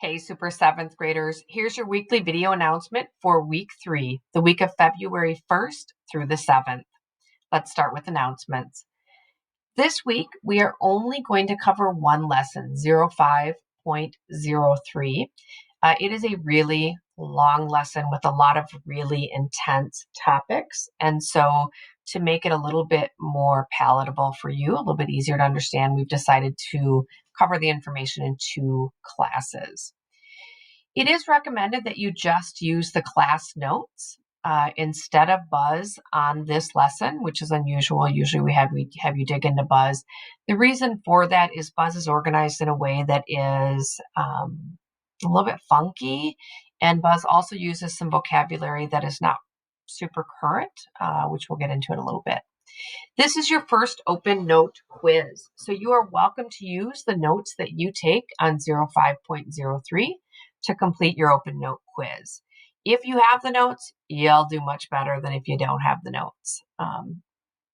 Hey, Super 7th graders, here's your weekly video announcement for week 3, the week of February 1st through the 7th. Let's start with announcements. This week, we are only going to cover one lesson, 05.03. It is a really long lesson with a lot of really intense topics. And so to make it a little bit more palatable for you, a little bit easier to understand, we've decided to cover the information in 2 classes. It is recommended that you just use the class notes instead of Buzz on this lesson, which is unusual. Usually we have you dig into Buzz. The reason for that is Buzz is organized in a way that is a little bit funky, and Buzz also uses some vocabulary that is not super current, which we'll get into in a little bit. This is your first open note quiz, so you are welcome to use the notes that you take on 05.03 to complete your open note quiz. If you have the notes, you'll do much better than if you don't have the notes.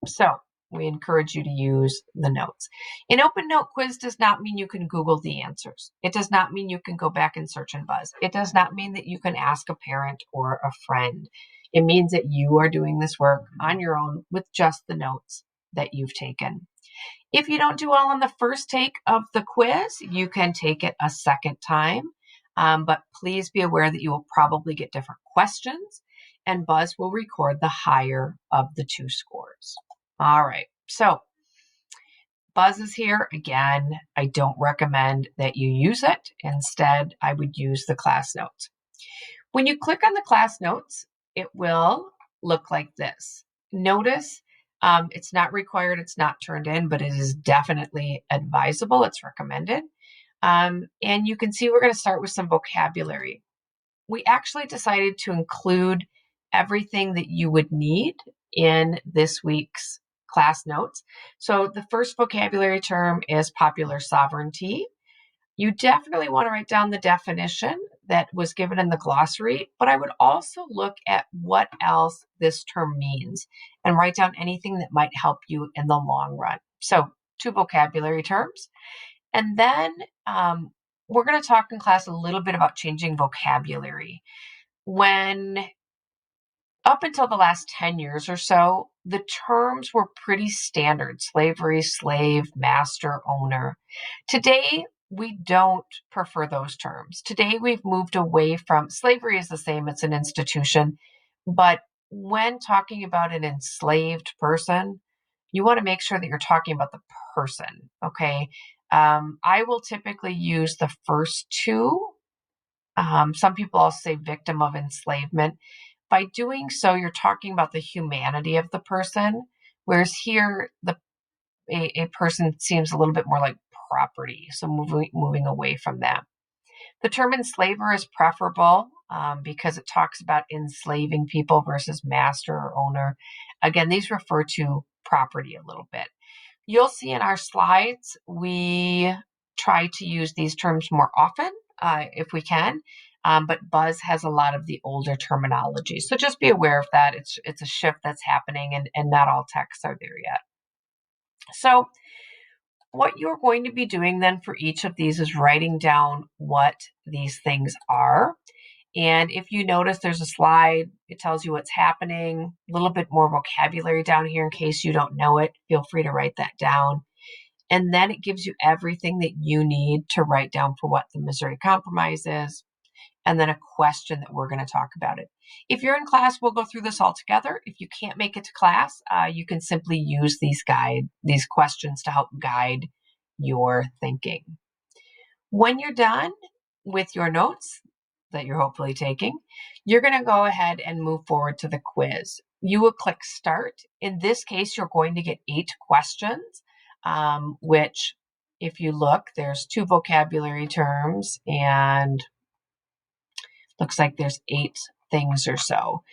So we encourage you to use the notes. An open note quiz does not mean you can Google the answers. It does not mean you can go back and search in Buzz. It does not mean that you can ask a parent or a friend. It means that you are doing this work on your own with just the notes that you've taken. If you don't do well on the first take of the quiz, you can take it a second time. But please be aware that you will probably get different questions, and Buzz will record the higher of the 2 scores. All right, so Buzz is here. Again, I don't recommend that you use it. Instead, I would use the class notes. When you click on the class notes, it will look like this. Notice it's not required, it's not turned in, but it is definitely advisable. It's recommended. And you can see we're going to start with some vocabulary. We actually decided to include everything that you would need in this week's class notes. So the first vocabulary term is popular sovereignty. You definitely want to write down the definition that was given in the glossary, but I would also look at what else this term means and write down anything that might help you in the long run. So 2 vocabulary terms. And then we're going to talk in class a little bit about changing vocabulary. When up until the last 10 years or so, the terms were pretty standard: slavery, slave, master, owner. Today, we don't prefer those terms. Today, we've moved away from slavery is the same, it's an institution. But when talking about an enslaved person, you want to make sure that you're talking about the person, okay? I will typically use the first 2. Some people also say victim of enslavement. By doing so, you're talking about the humanity of the person, whereas here, a person seems a little bit more like property, so moving away from that. The term enslaver is preferable because it talks about enslaving people versus master or owner. Again, these refer to property a little bit. You'll see in our slides, we try to use these terms more often if we can, but Buzz has a lot of the older terminology. So just be aware of that. It's a shift that's happening, and not all texts are there yet. So what you're going to be doing then for each of these is writing down what these things are. And if you notice there's a slide, it tells you what's happening, a little bit more vocabulary down here in case you don't know it. Feel free to write that down. And then it gives you everything that you need to write down for what the Missouri Compromise is, and then a question that we're going to talk about it. If you're in class, we'll go through this all together. If you can't make it to class, you can simply use these questions to help guide your thinking. When you're done with your notes that you're hopefully taking, you're going to go ahead and move forward to the quiz. You will click start. In this case, you're going to get 8 questions, which if you look, there's 2 vocabulary terms and looks like there's 8 things or so.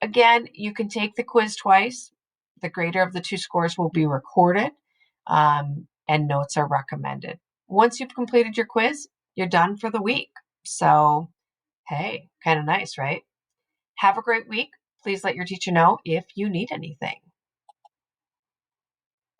Again, you can take the quiz twice. The greater of the 2 scores will be recorded, and notes are recommended. Once you've completed your quiz, you're done for the week. So, hey, kind of nice, right? Have a great week. Please let your teacher know if you need anything.